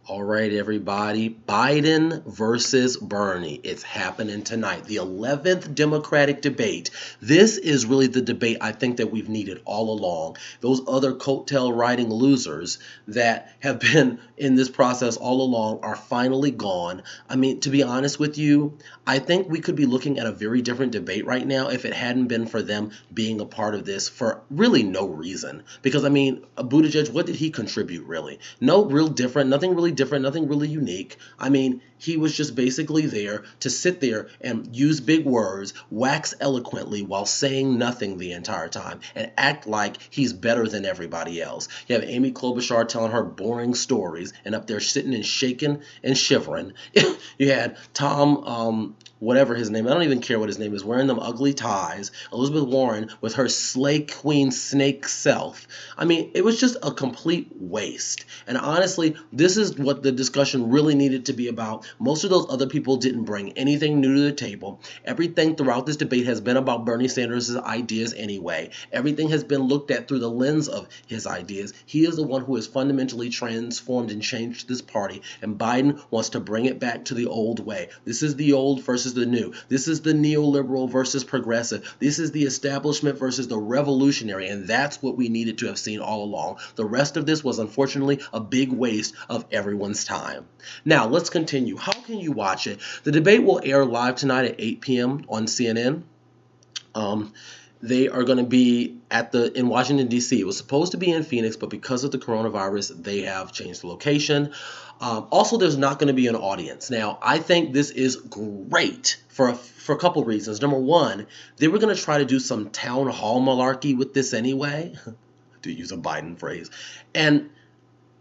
All right, everybody. Biden versus Bernie. It's happening tonight. The 11th Democratic debate. This is really the debate I think that we've needed all along. Those other coattail riding losers that have been in this process all along are finally gone. I mean, to be honest with you, I think we could be looking at a very different debate right now if it hadn't been for them being a part of this for really no reason. Because, I mean, Buttigieg, what did he contribute really? No real different, nothing really unique. I mean, he was just basically there to sit there and use big words, wax eloquently while saying nothing the entire time, and act like he's better than everybody else. You have Amy Klobuchar telling her boring stories and up there sitting and shaking and shivering. You had Tom, whatever his name, I don't even care what his name is, wearing them ugly ties. Elizabeth Warren with her slay queen snake self. I mean, it was just a complete waste. And honestly, this is what the discussion really needed to be about. Most of those other people didn't bring anything new to the table. Everything throughout this debate has been about Bernie Sanders' ideas anyway. Everything has been looked at through the lens of his ideas. He is the one who has fundamentally transformed and changed this party, and Biden wants to bring it back to the old way. This is the old versus the new. This is the neoliberal versus progressive. This is the establishment versus the revolutionary, and that's what we needed to have seen all along. The rest of this was unfortunately a big waste of everyone's time. Now, let's continue. How can you watch it? The debate will air live tonight at 8 p.m. on CNN. Um, they are going to be in Washington D.C. It was supposed to be in Phoenix, but because of the coronavirus, they have changed the location. Also, there's not going to be an audience. Now, I think this is great for a couple reasons. Number one, they were going to try to do some town hall malarkey with this anyway, to use a Biden phrase, and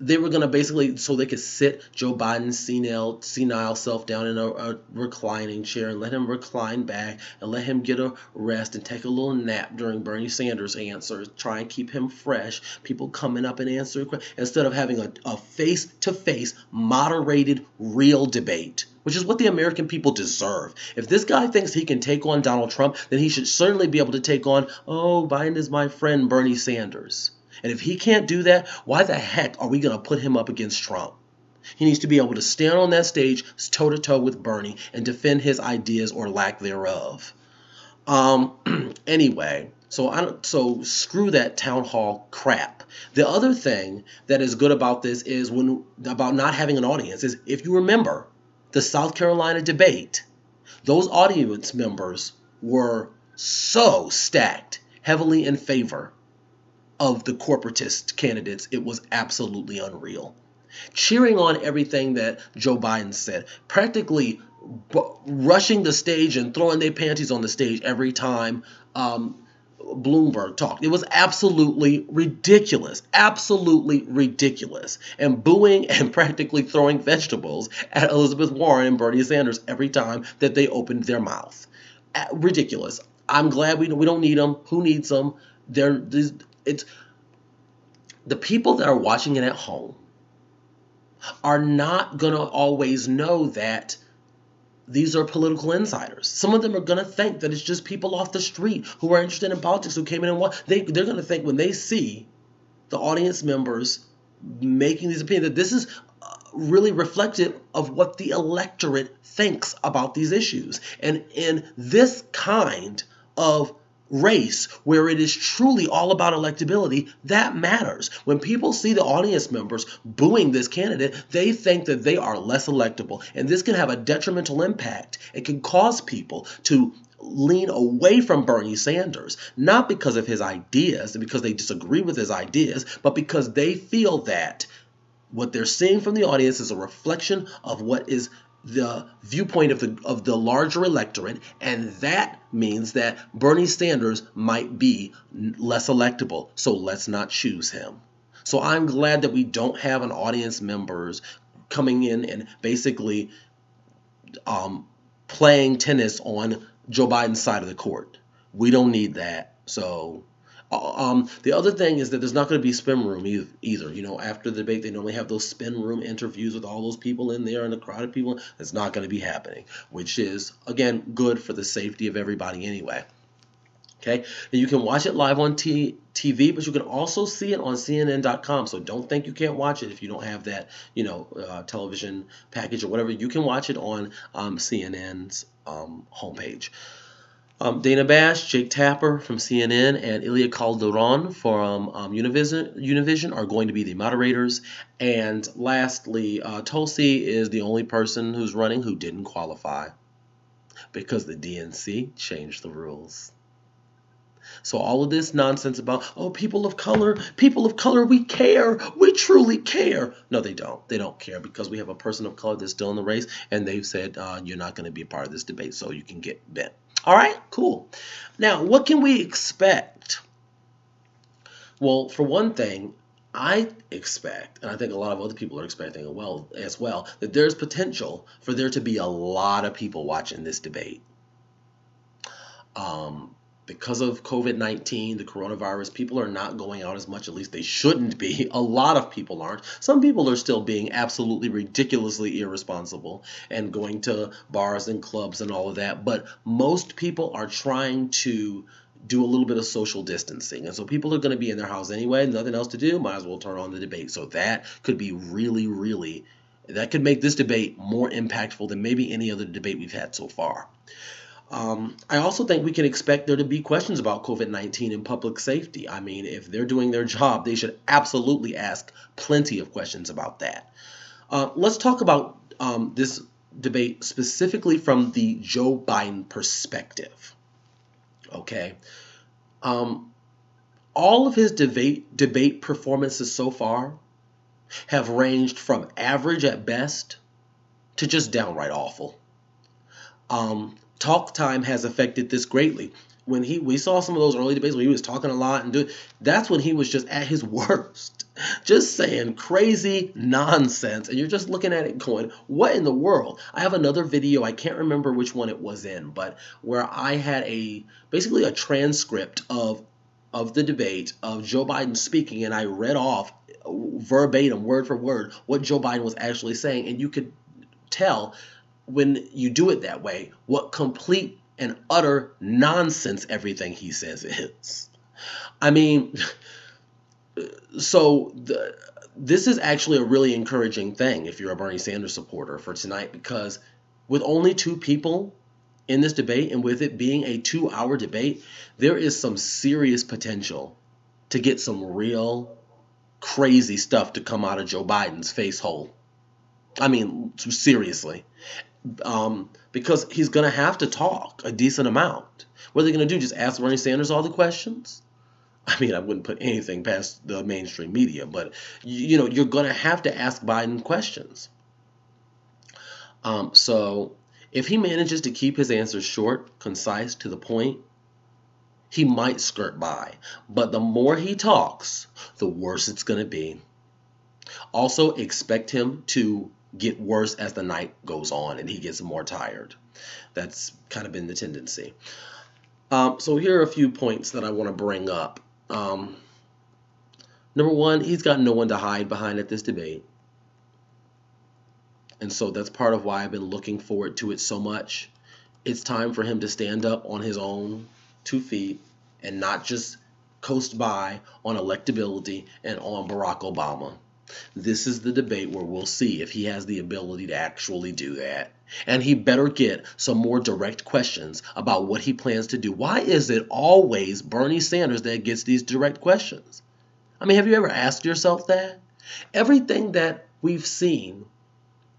they were going to basically, so they could sit Joe Biden's senile self down in a reclining chair and let him recline back and let him get a rest and take a little nap during Bernie Sanders' answers, try and keep him fresh. People coming up and answering questions instead of having a face-to-face, moderated, real debate, which is what the American people deserve. If this guy thinks he can take on Donald Trump, then he should certainly be able to take on, oh, Biden is my friend, Bernie Sanders. And if he can't do that, why the heck are we going to put him up against Trump? He needs to be able to stand on that stage toe to toe with Bernie and defend his ideas or lack thereof. Anyway, so screw that town hall crap. The other thing that is good about this is about not having an audience is if you remember the South Carolina debate, those audience members were so stacked heavily in favor of the corporatist candidates. It was absolutely unreal. Cheering on everything that Joe Biden said, practically rushing the stage and throwing their panties on the stage every time Bloomberg talked. It was absolutely ridiculous, absolutely ridiculous. And booing and practically throwing vegetables at Elizabeth Warren and Bernie Sanders every time that they opened their mouth. Ridiculous. I'm glad we don't need them. Who needs them? It's the people that are watching it at home are not going to always know that these are political insiders. Some of them are going to think that it's just people off the street who are interested in politics who came in and watched. They're going to think when they see the audience members making these opinions that this is really reflective of what the electorate thinks about these issues. And in this kind of race where it is truly all about electability, that matters. When people see the audience members booing this candidate, they think that they are less electable. And this can have a detrimental impact. It can cause people to lean away from Bernie Sanders, not because of his ideas and because they disagree with his ideas, but because they feel that what they're seeing from the audience is a reflection of what is the viewpoint of the larger electorate, and that means that Bernie Sanders might be less electable, so let's not choose him. So I'm glad that we don't have an audience members coming in and basically playing tennis on Joe Biden's side of the court. We don't need that. So the other thing is that there's not going to be spin room either. You know, after the debate, they normally have those spin room interviews with all those people in there and the crowd of people. It's not going to be happening, which is, again, good for the safety of everybody anyway. Okay, and you can watch it live on TV, but you can also see it on CNN.com. So don't think you can't watch it if you don't have that, television package or whatever. You can watch it on CNN's homepage. Dana Bash, Jake Tapper from CNN, and Ilya Calderon from Univision are going to be the moderators. And lastly, Tulsi is the only person who's running who didn't qualify because the DNC changed the rules. So all of this nonsense about, oh, people of color, we care, we truly care. No, they don't. They don't care because we have a person of color that's still in the race, and they've said you're not going to be a part of this debate, so you can get bent. All right, cool. Now, what can we expect? Well, for one thing, I expect, and I think a lot of other people are expecting as well, that there's potential for there to be a lot of people watching this debate. Because of COVID-19, the coronavirus, people are not going out as much, at least they shouldn't be. A lot of people aren't. Some people are still being absolutely ridiculously irresponsible and going to bars and clubs and all of that. But most people are trying to do a little bit of social distancing. And so people are going to be in their house anyway, nothing else to do, might as well turn on the debate. So that could be really, that could make this debate more impactful than maybe any other debate we've had so far. I also think we can expect there to be questions about COVID-19 and public safety. I mean, if they're doing their job, they should absolutely ask plenty of questions about that. Let's talk about this debate specifically from the Joe Biden perspective. Okay. All of his debate performances so far have ranged from average at best to just downright awful. Talk time has affected this greatly. When we saw some of those early debates where he was talking a lot that's when he was just at his worst, just saying crazy nonsense, and you're just looking at it going, what in the world? I have another video, I can't remember which one it was in, but where I had basically a transcript of the debate of Joe Biden speaking, and I read off verbatim, word for word, what Joe Biden was actually saying, and you could tell when you do it that way, what complete and utter nonsense everything he says is. I mean, this is actually a really encouraging thing if you're a Bernie Sanders supporter for tonight, because with only two people in this debate and with it being a 2-hour debate, there is some serious potential to get some real crazy stuff to come out of Joe Biden's face hole. I mean, seriously. Because he's going to have to talk a decent amount. What are they going to do? Just ask Bernie Sanders all the questions? I mean, I wouldn't put anything past the mainstream media, but you're going to have to ask Biden questions. So if he manages to keep his answers short, concise, to the point, he might skirt by. But the more he talks, the worse it's going to be. Also, expect him to get worse as the night goes on and he gets more tired. That's kind of been the tendency. So here are a few points that I want to bring up. Number one, he's got no one to hide behind at this debate. And so that's part of why I've been looking forward to it so much. It's time for him to stand up on his own 2 feet and not just coast by on electability and on Barack Obama. This is the debate where we'll see if he has the ability to actually do that. And he better get some more direct questions about what he plans to do. Why is it always Bernie Sanders that gets these direct questions? I mean, have you ever asked yourself that? Everything that we've seen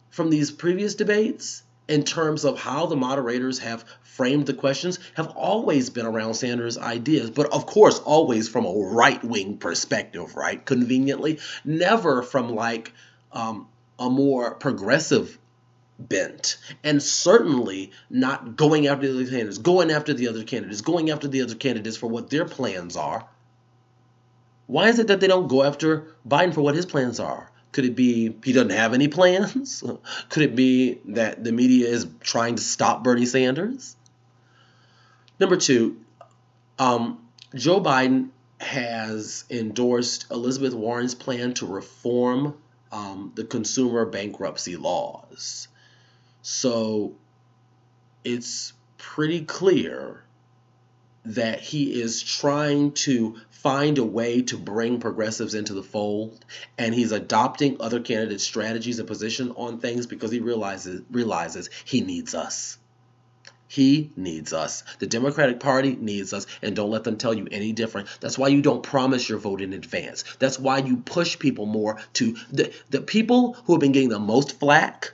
from these previous debates in terms of how the moderators have framed the questions have always been around Sanders' ideas, but of course always from a right-wing perspective, right? Conveniently, never from like a more progressive bent, and certainly not going after the other candidates, going after the other candidates for what their plans are. Why is it that they don't go after Biden for what his plans are? Could it be he doesn't have any plans? Could it be that the media is trying to stop Bernie Sanders? Number two, Joe Biden has endorsed Elizabeth Warren's plan to reform the consumer bankruptcy laws. So it's pretty clear that he is trying to find a way to bring progressives into the fold, and he's adopting other candidates' strategies and position on things because he realizes he needs us. He needs us. The Democratic Party needs us, and don't let them tell you any different. That's why you don't promise your vote in advance. That's why you push people more to the people who have been getting the most flack,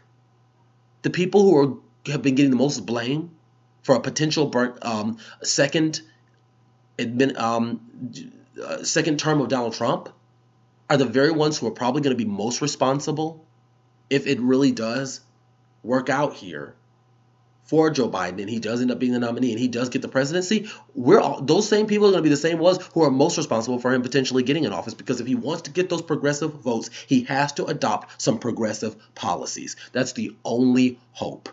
the people who have been getting the most blame for a potential second second term of Donald Trump are the very ones who are probably going to be most responsible if it really does work out here for Joe Biden and he does end up being the nominee and he does get the presidency. Those same people are going to be the same ones who are most responsible for him potentially getting in office, because if he wants to get those progressive votes, he has to adopt some progressive policies. That's the only hope.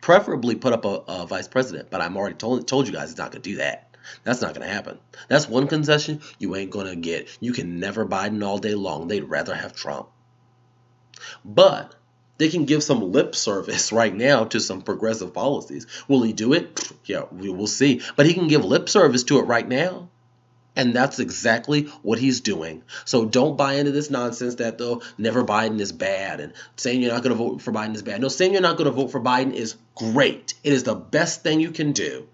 Preferably put up a vice president, but I'm already told you guys he's not going to do that. That's not going to happen. That's one concession you ain't going to get. You can never Biden all day long. They'd rather have Trump. But they can give some lip service right now to some progressive policies. Will he do it? Yeah, we will see. But he can give lip service to it right now. And that's exactly what he's doing. So don't buy into this nonsense that, though, never Biden is bad and saying you're not going to vote for Biden is bad. No, saying you're not going to vote for Biden is great. It is the best thing you can do.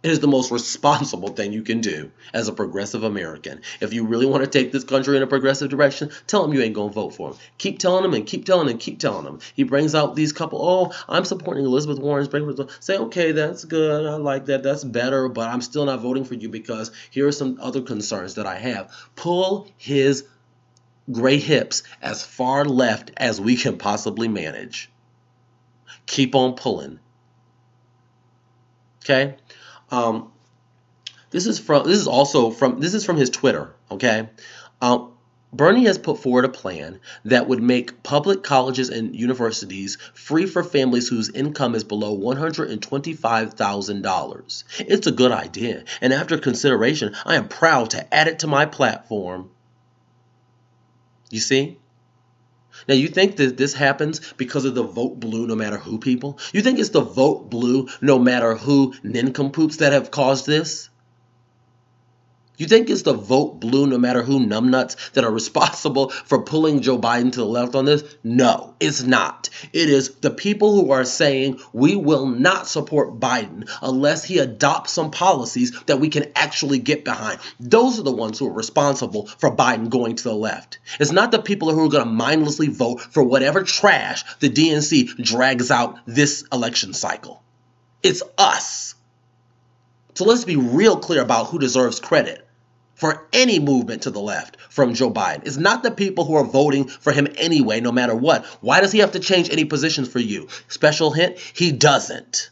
It is the most responsible thing you can do as a progressive American. If you really want to take this country in a progressive direction, tell them you ain't going to vote for him. Keep telling them and keep telling them and keep telling them. He brings out these couple, I'm supporting Elizabeth Warren. Say, okay, that's good. I like that. That's better, but I'm still not voting for you because here are some other concerns that I have. Pull his gray hips as far left as we can possibly manage. Keep on pulling. Okay? This is from his Twitter. Okay, Bernie has put forward a plan that would make public colleges and universities free for families whose income is below $125,000. It's a good idea, and after consideration, I am proud to add it to my platform. You see? Now, you think that this happens because of the vote blue no matter who people? You think it's the vote blue no matter who nincompoops that have caused this? You think it's the vote blue no matter who numbnuts that are responsible for pulling Joe Biden to the left on this? No, it's not. It is the people who are saying we will not support Biden unless he adopts some policies that we can actually get behind. Those are the ones who are responsible for Biden going to the left. It's not the people who are going to mindlessly vote for whatever trash the DNC drags out this election cycle. It's us. So let's be real clear about who deserves credit for any movement to the left from Joe Biden. It's not the people who are voting for him anyway, no matter what. Why does he have to change any positions for you? Special hint, he doesn't.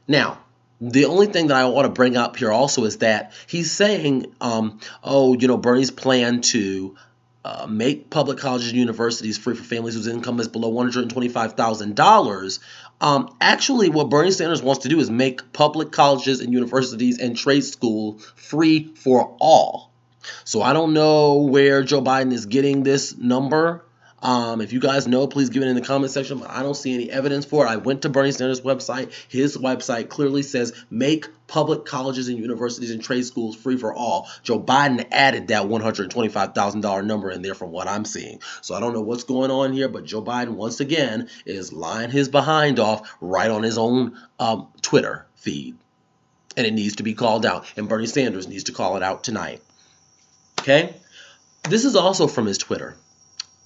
Now, the only thing that I want to bring up here also is that he's saying, Bernie's plan to make public colleges and universities free for families whose income is below $125,000. Actually, what Bernie Sanders wants to do is make public colleges and universities and trade school free for all. So I don't know where Joe Biden is getting this number. If you guys know, please give it in the comment section. But I don't see any evidence for it. I went to Bernie Sanders' website. His website clearly says make public colleges and universities and trade schools free for all. Joe Biden added that $125,000 number in there from what I'm seeing. So I don't know what's going on here, but Joe Biden, once again, is lying his behind off right on his own Twitter feed. And it needs to be called out. And Bernie Sanders needs to call it out tonight. Okay? This is also from his Twitter.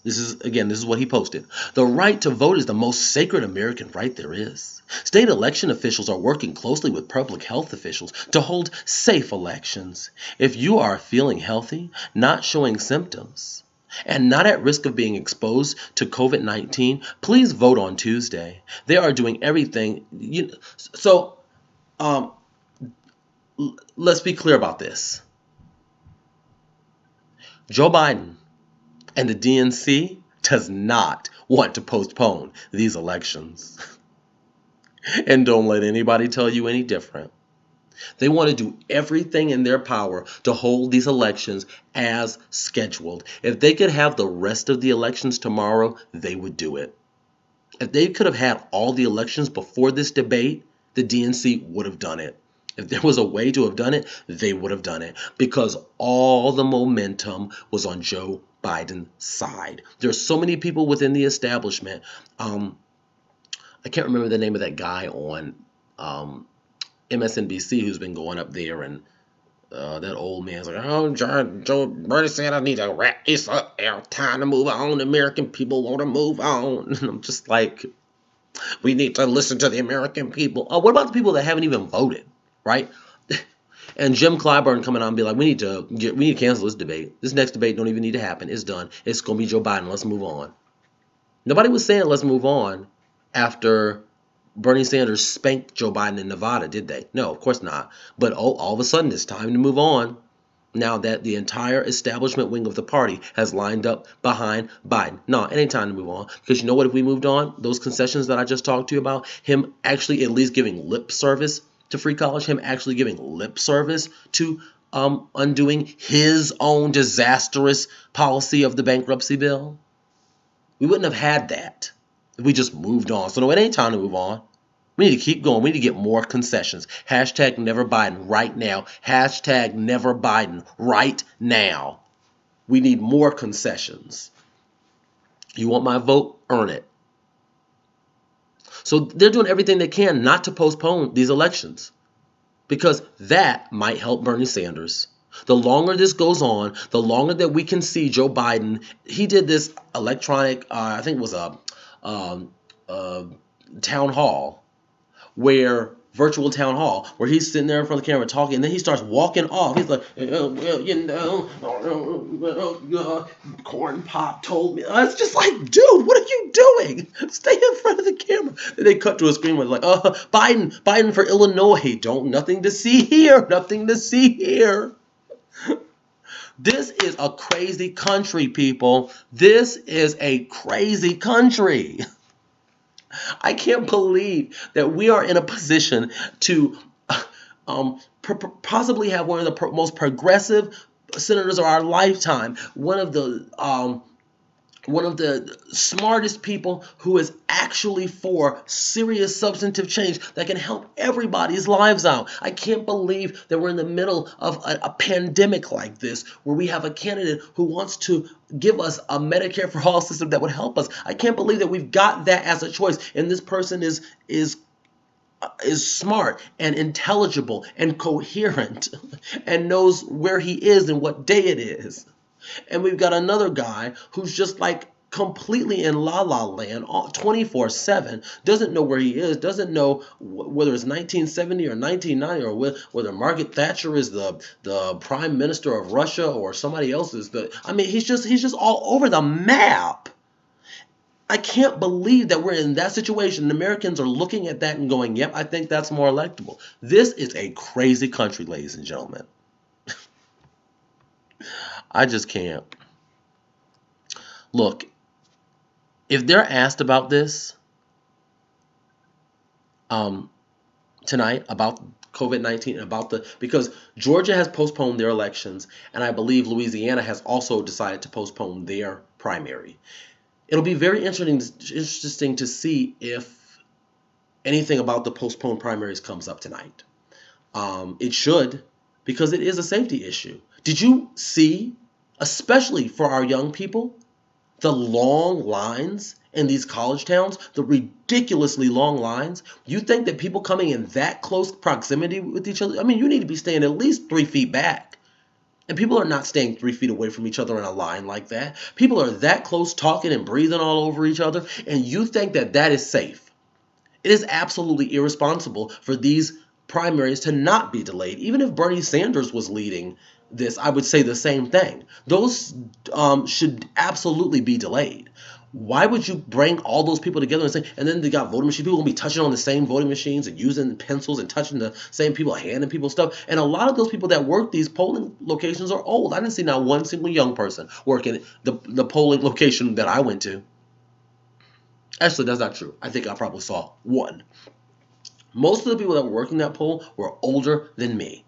This is what he posted. The right to vote is the most sacred American right there is. State election officials are working closely with public health officials to hold safe elections. If you are feeling healthy, not showing symptoms, and not at risk of being exposed to COVID-19, please vote on Tuesday. They are doing everything. Let's be clear about this. Joe Biden and the DNC does not want to postpone these elections. And don't let anybody tell you any different. They want to do everything in their power to hold these elections as scheduled. If they could have the rest of the elections tomorrow, they would do it. If they could have had all the elections before this debate, the DNC would have done it. If there was a way to have done it, they would have done it because all the momentum was on Joe Biden's side. There's so many people within the establishment. I can't remember the name of that guy on MSNBC who's been going up there, and that old man's like, oh, Joe Bernie said I need to wrap this up. Time to move on. The American people want to move on. And I'm just like, we need to listen to the American people. Oh, what about the people that haven't even voted, right? And Jim Clyburn coming out and be like, we need to cancel this debate. This next debate don't even need to happen. It's done. It's going to be Joe Biden. Let's move on. Nobody was saying let's move on after Bernie Sanders spanked Joe Biden in Nevada, did they? No, of course not. But all of a sudden, it's time to move on now that the entire establishment wing of the party has lined up behind Biden. No, it ain't time to move on. Because you know what? If we moved on, those concessions that I just talked to you about, him actually at least giving lip service to free college, him actually giving lip service to undoing his own disastrous policy of the bankruptcy bill, we wouldn't have had that if we just moved on. So no, it ain't time to move on. We need to keep going. We need to get more concessions. Hashtag never Biden right now. Hashtag never Biden right now. We need more concessions. You want my vote? Earn it. So they're doing everything they can not to postpone these elections because that might help Bernie Sanders. The longer this goes on, the longer that we can see Joe Biden. He did this electronic, I think it was a town hall, virtual town hall, where he's sitting there in front of the camera talking, and then he starts walking off. He's like, Corn Pop told me. It's just like, dude, what are you doing? Stay in front of the camera. Then they cut to a screen where it's like, Biden for Illinois. Nothing to see here. Nothing to see here. This is a crazy country, people. This is a crazy country. I can't believe that we are in a position to possibly have one of the most progressive senators of our lifetime, one of the smartest people who is actually for serious substantive change that can help everybody's lives out. I can't believe that we're in the middle of a pandemic like this, where we have a candidate who wants to give us a Medicare for all system that would help us. I can't believe that we've got that as a choice, and this person is smart and intelligible and coherent and knows where he is and what day it is. And we've got another guy who's just like completely in la-la land 24/7, doesn't know where he is, doesn't know whether it's 1970 or 1990, or whether Margaret Thatcher is the prime minister of Russia or somebody else is he's just all over the map. I can't believe that we're in that situation. Americans are looking at that and going, yep, I think that's more electable. This is a crazy country, ladies and gentlemen. I just can't. Look, if they're asked about this tonight, about COVID-19, because Georgia has postponed their elections, and I believe Louisiana has also decided to postpone their primary. It'll be very interesting to see if anything about the postponed primaries comes up tonight. It should, because it is a safety issue. Did you see, especially for our young people, the long lines in these college towns, the ridiculously long lines? You think that people coming in that close proximity with each other, you need to be staying at least 3 feet back. And people are not staying 3 feet away from each other in a line like that. People are that close, talking and breathing all over each other, and you think that that is safe. It is absolutely irresponsible for these primaries to not be delayed. Even if Bernie Sanders was leading this, I would say the same thing. Those should absolutely be delayed. Why would you bring all those people together and then they got voting machines? People going to be touching on the same voting machines and using pencils and touching the same people, handing people stuff. And a lot of those people that work these polling locations are old. I didn't see not one single young person working the polling location that I went to. Actually, that's not true. I think I probably saw one. Most of the people that were working that poll were older than me.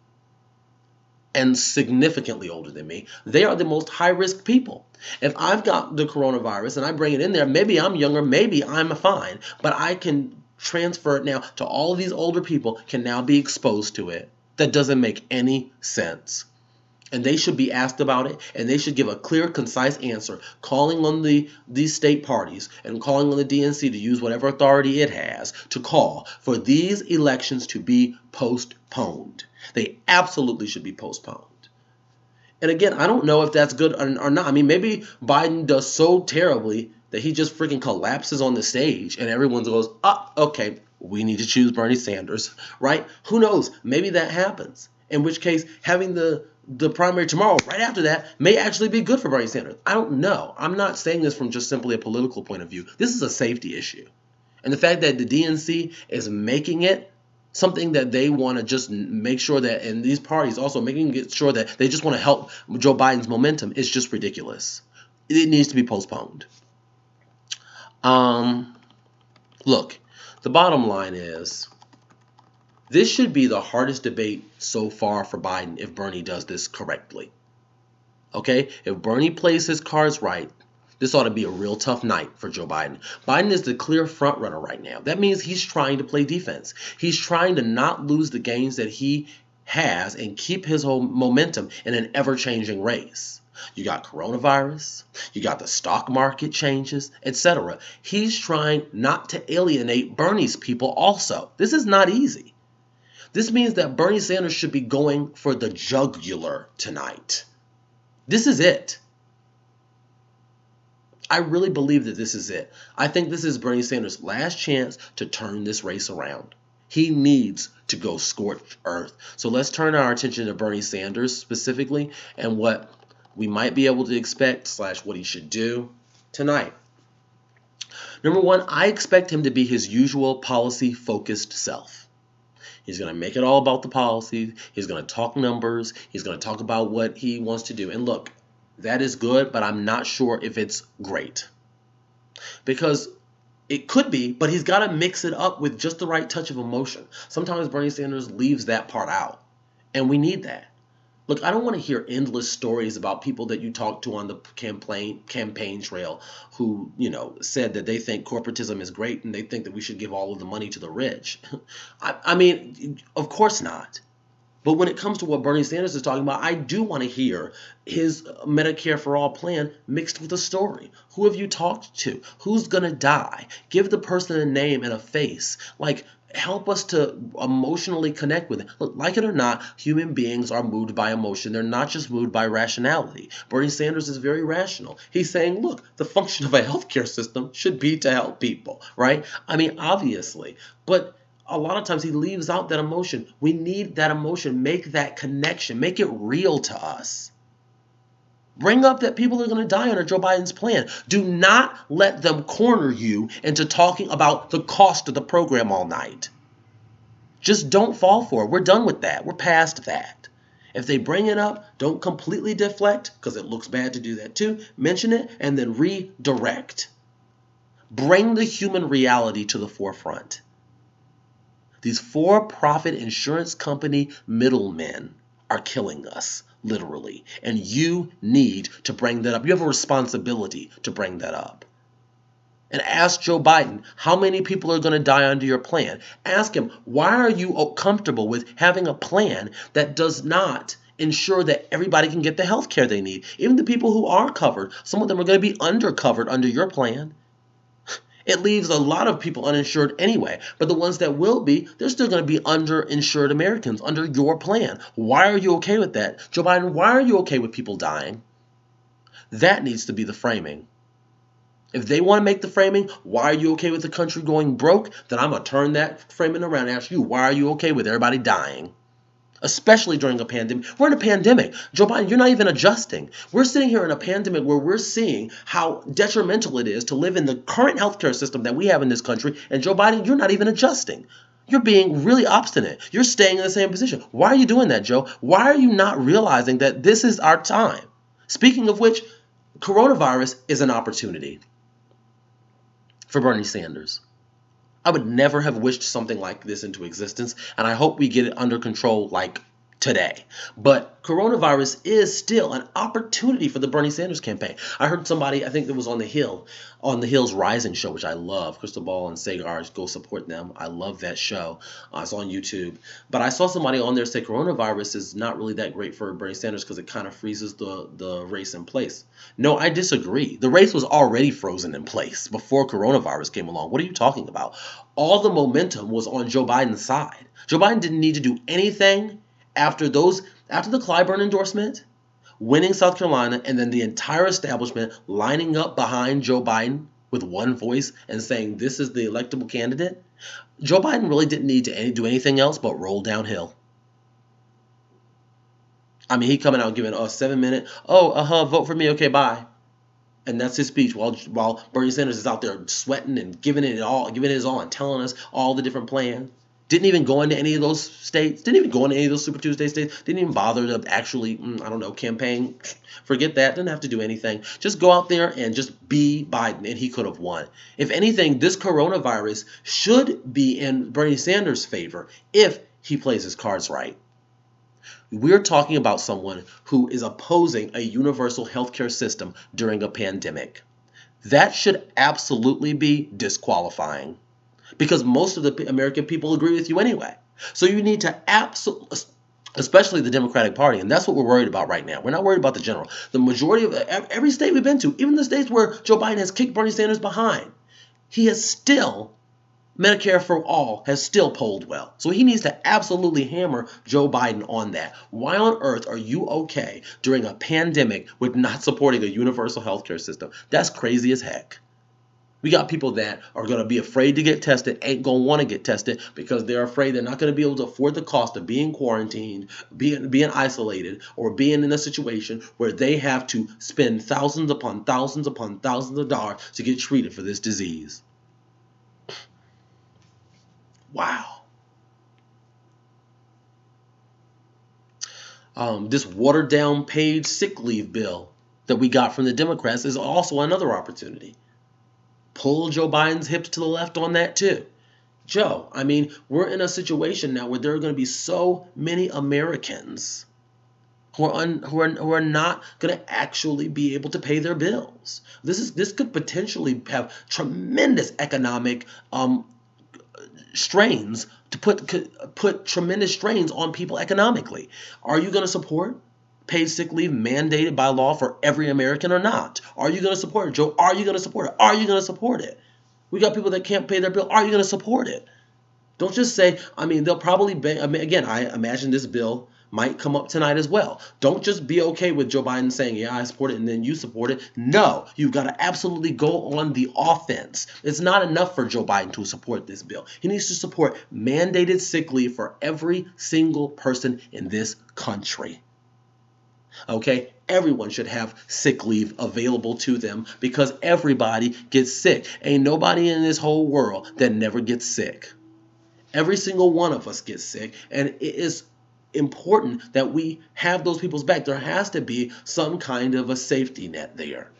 and significantly older than me, they are the most high-risk people. If I've got the coronavirus and I bring it in there, maybe I'm younger, maybe I'm fine, but I can transfer it now to all of these older people can now be exposed to it. That doesn't make any sense. And they should be asked about it, and they should give a clear, concise answer, calling on these state parties and calling on the DNC to use whatever authority it has to call for these elections to be postponed. They absolutely should be postponed. And again, I don't know if that's good or not. I mean, maybe Biden does so terribly that he just freaking collapses on the stage and everyone goes, okay, we need to choose Bernie Sanders, right? Who knows? Maybe that happens. In which case, having the primary tomorrow, right after that, may actually be good for Bernie Sanders. I don't know. I'm not saying this from just simply a political point of view. This is a safety issue. And the fact that the DNC is making it something that they want to just make sure that, and these parties also making sure that they just want to help Joe Biden's momentum is just ridiculous. It needs to be postponed. Look, the bottom line is this should be the hardest debate so far for Biden if Bernie does this correctly. Okay? If Bernie plays his cards right, this ought to be a real tough night for Joe Biden. Biden is the clear front runner right now. That means he's trying to play defense. He's trying to not lose the gains that he has and keep his whole momentum in an ever-changing race. You got coronavirus, you got the stock market changes, etc. He's trying not to alienate Bernie's people also. This is not easy. This means that Bernie Sanders should be going for the jugular tonight. This is it. I really believe that this is it. I think this is Bernie Sanders' last chance to turn this race around. He needs to go scorched earth. So let's turn our attention to Bernie Sanders specifically and what we might be able to expect / what he should do tonight. Number one, I expect him to be his usual policy-focused self. He's going to make it all about the policy. He's going to talk numbers. He's going to talk about what he wants to do. And look, that is good, but I'm not sure if it's great. Because it could be, but he's got to mix it up with just the right touch of emotion. Sometimes Bernie Sanders leaves that part out, and we need that. Look, I don't want to hear endless stories about people that you talk to on the campaign trail who, said that they think corporatism is great and they think that we should give all of the money to the rich. I mean, of course not. But when it comes to what Bernie Sanders is talking about, I do want to hear his Medicare for All plan mixed with a story. Who have you talked to? Who's going to die? Give the person a name and a face. Help us to emotionally connect with it. Look, like it or not, human beings are moved by emotion. They're not just moved by rationality. Bernie Sanders is very rational. He's saying, look, the function of a healthcare system should be to help people, right? I mean, obviously. But a lot of times he leaves out that emotion. We need that emotion. Make that connection. Make it real to us. Bring up that people are going to die under Joe Biden's plan. Do not let them corner you into talking about the cost of the program all night. Just don't fall for it. We're done with that. We're past that. If they bring it up, don't completely deflect, because it looks bad to do that too. Mention it and then redirect. Bring the human reality to the forefront. These for-profit insurance company middlemen are killing us, literally. And you need to bring that up. You have a responsibility to bring that up. And ask Joe Biden, how many people are going to die under your plan? Ask him, why are you comfortable with having a plan that does not ensure that everybody can get the health care they need? Even the people who are covered, some of them are going to be undercovered under your plan. It leaves a lot of people uninsured anyway. But the ones that will be, they're still going to be underinsured Americans under your plan. Why are you okay with that? Joe Biden, why are you okay with people dying? That needs to be the framing. If they want to make the framing, why are you okay with the country going broke? Then I'm going to turn that framing around and ask you, why are you okay with everybody dying? Especially during a pandemic. We're in a pandemic. Joe Biden, you're not even adjusting. We're sitting here in a pandemic where we're seeing how detrimental it is to live in the current healthcare system that we have in this country. And Joe Biden, you're not even adjusting. You're being really obstinate. You're staying in the same position. Why are you doing that, Joe? Why are you not realizing that this is our time? Speaking of which, coronavirus is an opportunity for Bernie Sanders. I would never have wished something like this into existence, and I hope we get it under control like today. But coronavirus is still an opportunity for the Bernie Sanders campaign. I heard somebody, I think it was on the Hill's Rising show, which I love. Crystal Ball and Sagar, go support them. I love that show. It's on YouTube. But I saw somebody on there say coronavirus is not really that great for Bernie Sanders because it kind of freezes the race in place. No, I disagree. The race was already frozen in place before coronavirus came along. What are you talking about? All the momentum was on Joe Biden's side. Joe Biden didn't need to do anything after the Clyburn endorsement, winning South Carolina, and then the entire establishment lining up behind Joe Biden with one voice and saying this is the electable candidate, Joe Biden really didn't need to do anything else but roll downhill. I mean, he coming out giving a 7-minute, vote for me, okay, bye. And that's his speech while Bernie Sanders is out there sweating and giving it his all and telling us all the different plans. Didn't even go into any of those states. Didn't even go into any of those Super Tuesday states. Didn't even bother to actually, campaign. Forget that. Didn't have to do anything. Just go out there and just be Biden, and he could have won. If anything, this coronavirus should be in Bernie Sanders' favor if he plays his cards right. We're talking about someone who is opposing a universal healthcare system during a pandemic. That should absolutely be disqualifying because most of the American people agree with you anyway. So you need to especially the Democratic Party, and that's what we're worried about right now. We're not worried about the general. The majority of every state we've been to, even the states where Joe Biden has kicked Bernie Sanders behind, he has still Medicare for all has still polled well. So he needs to absolutely hammer Joe Biden on that. Why on earth are you okay during a pandemic with not supporting a universal healthcare system? That's crazy as heck. We got people that are going to be afraid to get tested, ain't going to want to get tested because they're afraid they're not going to be able to afford the cost of being quarantined, being isolated, or being in a situation where they have to spend thousands upon thousands upon thousands of dollars to get treated for this disease. Wow. This watered down paid sick leave bill that we got from the Democrats is also another opportunity. Pull Joe Biden's hips to the left on that too. Joe, I mean, we're in a situation now where there are going to be so many Americans who are not going to actually be able to pay their bills. This could potentially have tremendous economic strains to put tremendous strains on people economically. Are you going to support paid sick leave mandated by law for every American or not? Are you going to support it, Joe? Are you going to support it? Are you going to support it? We got people that can't pay their bill. Are you going to support it? Don't just say, they'll probably, again, I imagine this bill might come up tonight as well. Don't just be okay with Joe Biden saying, yeah, I support it, and then you support it. No, you've got to absolutely go on the offense. It's not enough for Joe Biden to support this bill. He needs to support mandated sick leave for every single person in this country. Okay, everyone should have sick leave available to them because everybody gets sick. Ain't nobody in this whole world that never gets sick. Every single one of us gets sick, and it is important that we have those people's back. There has to be some kind of a safety net there.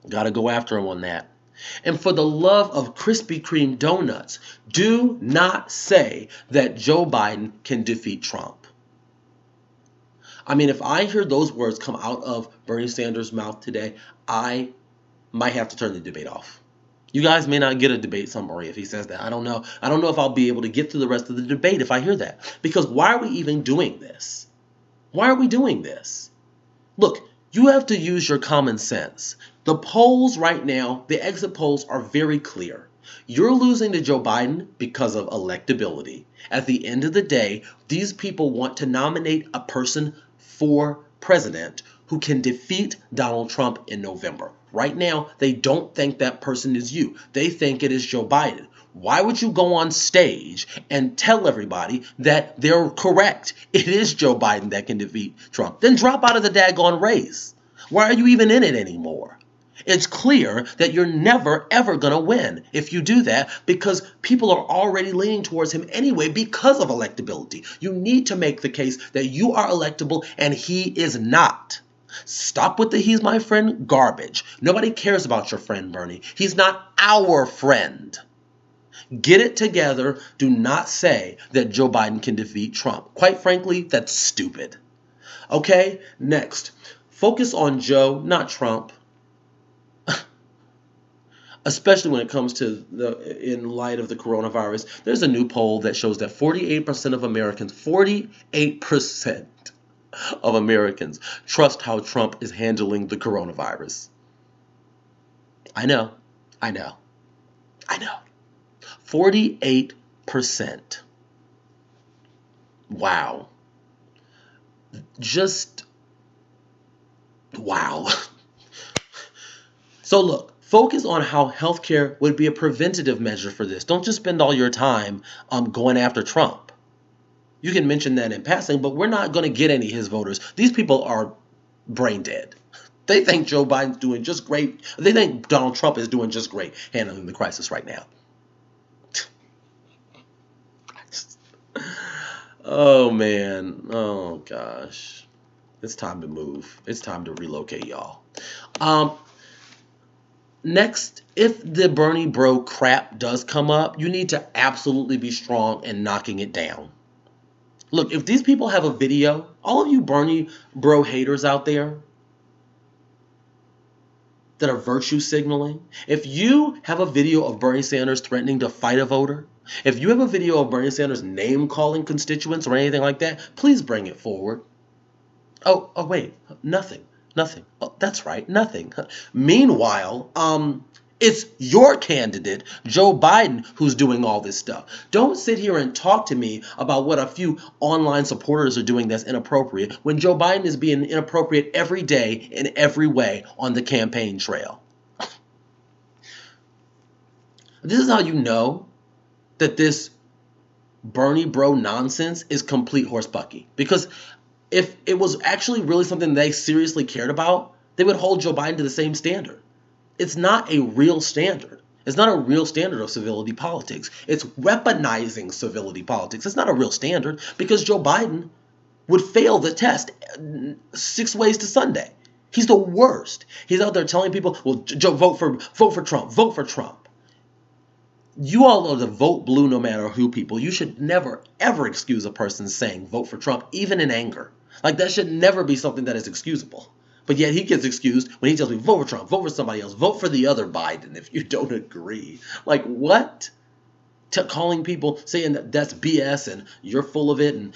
Got to go after them on that. And for the love of Krispy Kreme donuts, do not say that Joe Biden can defeat Trump. If I hear those words come out of Bernie Sanders' mouth today, I might have to turn the debate off. You guys may not get a debate summary if he says that. I don't know. I don't know if I'll be able to get through the rest of the debate if I hear that. Because why are we even doing this? Why are we doing this? Look, you have to use your common sense. The polls right now, the exit polls are very clear. You're losing to Joe Biden because of electability. At the end of the day, these people want to nominate a person for president who can defeat Donald Trump in November. Right now, they don't think that person is you. They think it is Joe Biden. Why would you go on stage and tell everybody that they're correct? It is Joe Biden that can defeat Trump. Then drop out of the daggone race. Why are you even in it anymore? It's clear that you're never, ever going to win if you do that because people are already leaning towards him anyway because of electability. You need to make the case that you are electable and he is not. Stop with the he's my friend garbage. Nobody cares about your friend, Bernie. He's not our friend. Get it together. Do not say that Joe Biden can defeat Trump. Quite frankly, that's stupid. Okay, next. Focus on Joe, not Trump. Especially when it comes to in light of the coronavirus. There's a new poll that shows that 48% of Americans, 48% of Americans trust how Trump is handling the coronavirus. I know. I know. I know. 48%. Wow. Just wow. So look, focus on how healthcare would be a preventative measure for this. Don't just spend all your time going after Trump. You can mention that in passing, but we're not going to get any of his voters. These people are brain dead. They think Joe Biden's doing just great. They think Donald Trump is doing just great handling the crisis right now. Oh, man. Oh, gosh. It's time to move. It's time to relocate, y'all. Next, if the Bernie bro crap does come up, you need to absolutely be strong in knocking it down. Look, if these people have a video, all of you Bernie bro haters out there that are virtue signaling, if you have a video of Bernie Sanders threatening to fight a voter, if you have a video of Bernie Sanders name calling constituents or anything like that, please bring it forward. Oh, wait, nothing. Oh, that's right, nothing. Meanwhile, it's your candidate, Joe Biden, who's doing all this stuff. Don't sit here and talk to me about what a few online supporters are doing that's inappropriate when Joe Biden is being inappropriate every day in every way on the campaign trail. This is how you know that this Bernie bro nonsense is complete horsebucky. Because if it was actually really something they seriously cared about, they would hold Joe Biden to the same standard. It's not a real standard. It's not a real standard of civility politics. It's weaponizing civility politics. It's not a real standard because Joe Biden would fail the test 6 ways to Sunday. He's the worst. He's out there telling people, well, Joe, vote for Trump, vote for Trump. You all are the vote blue no matter who people. You should never, ever excuse a person saying vote for Trump, even in anger. Like, that should never be something that is excusable. But yet he gets excused when he tells me, vote for Trump, vote for somebody else, vote for the other Biden if you don't agree. Like, what? Calling people, saying that that's BS and you're full of it, and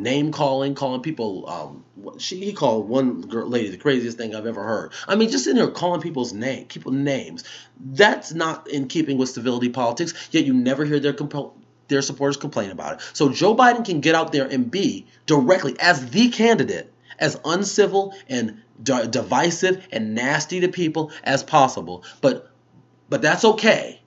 name calling people, he called one lady the craziest thing I've ever heard. I mean, just in there calling people's names. That's not in keeping with civility politics, yet you never hear their supporters complain about it. So Joe Biden can get out there and be directly, as the candidate, as uncivil and divisive and nasty to people as possible. But that's okay.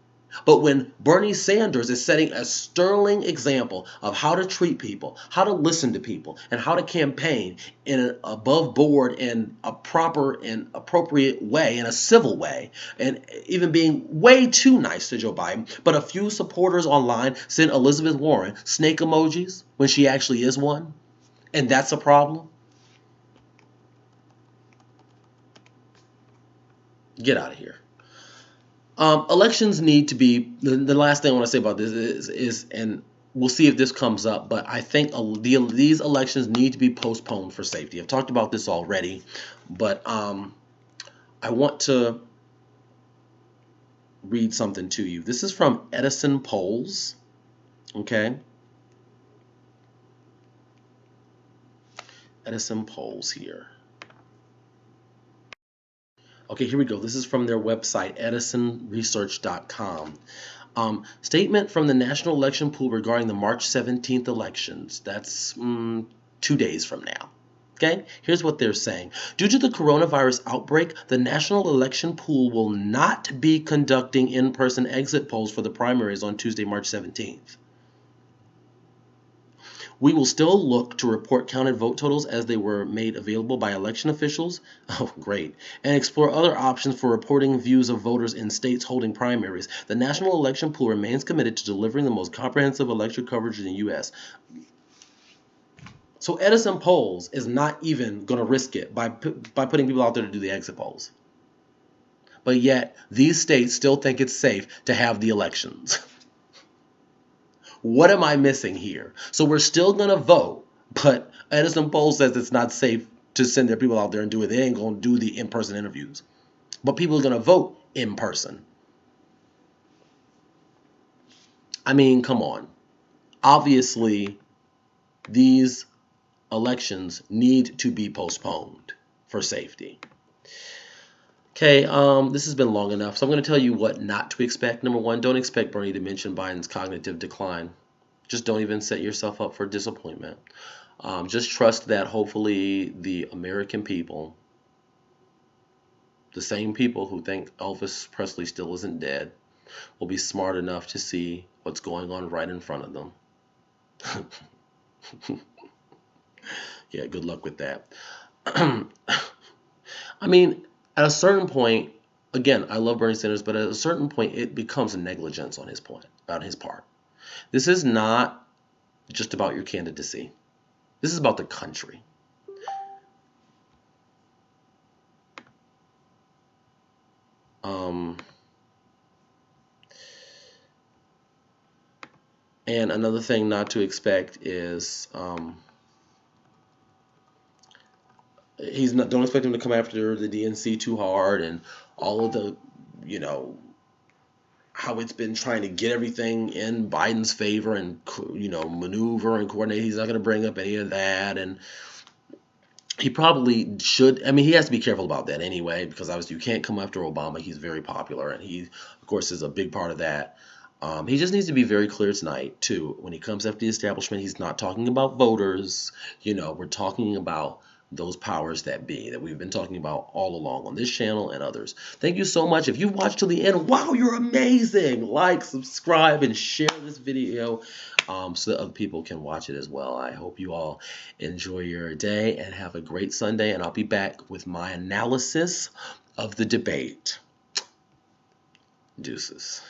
But when Bernie Sanders is setting a sterling example of how to treat people, how to listen to people, and how to campaign in an above board and a proper and appropriate way, in a civil way, and even being way too nice to Joe Biden, but a few supporters online sent Elizabeth Warren snake emojis when she actually is one, and that's a problem. Get out of here. Elections need to be, the last thing I want to say about this is, and we'll see if this comes up, but I think these elections need to be postponed for safety. I've talked about this already, but I want to read something to you. This is from Edison Polls, okay? Edison Polls here. Okay, here we go. This is from their website, edisonresearch.com. Statement from the National Election Pool regarding the March 17th elections. That's 2 days from now. Okay, here's what they're saying. Due to the coronavirus outbreak, the National Election Pool will not be conducting in-person exit polls for the primaries on Tuesday, March 17th. We will still look to report counted vote totals as they were made available by election officials. Oh, great. And explore other options for reporting views of voters in states holding primaries. The National Election Pool remains committed to delivering the most comprehensive election coverage in the U.S. So Edison Polls is not even going to risk it by putting people out there to do the exit polls. But yet, these states still think it's safe to have the elections. What am I missing here? So we're still going to vote, but Edison Poll says it's not safe to send their people out there and do it. They ain't going to do the in-person interviews. But people are going to vote in person. I mean, come on. Obviously, these elections need to be postponed for safety. Okay, this has been long enough, so I'm going to tell you what not to expect. Number one, don't expect Bernie to mention Biden's cognitive decline. Just don't even set yourself up for disappointment. Just trust that hopefully the American people, the same people who think Elvis Presley still isn't dead, will be smart enough to see what's going on right in front of them. Yeah, good luck with that. I mean, at a certain point, again, I love Bernie Sanders, but at a certain point, it becomes a negligence on his part. This is not just about your candidacy. This is about the country. And another thing not to expect is don't expect him to come after the DNC too hard and all of the, how it's been trying to get everything in Biden's favor and, maneuver and coordinate. He's not going to bring up any of that. And he probably should. I mean, he has to be careful about that anyway, because obviously you can't come after Obama. He's very popular, and he, of course, is a big part of that. He just needs to be very clear tonight, too. When he comes after the establishment, he's not talking about voters. We're talking about those powers that be that we've been talking about all along on this channel and others. Thank you so much. If you've watched till the end, wow, you're amazing. Like, subscribe, and share this video so that other people can watch it as well. I hope you all enjoy your day and have a great Sunday, and I'll be back with my analysis of the debate. Deuces.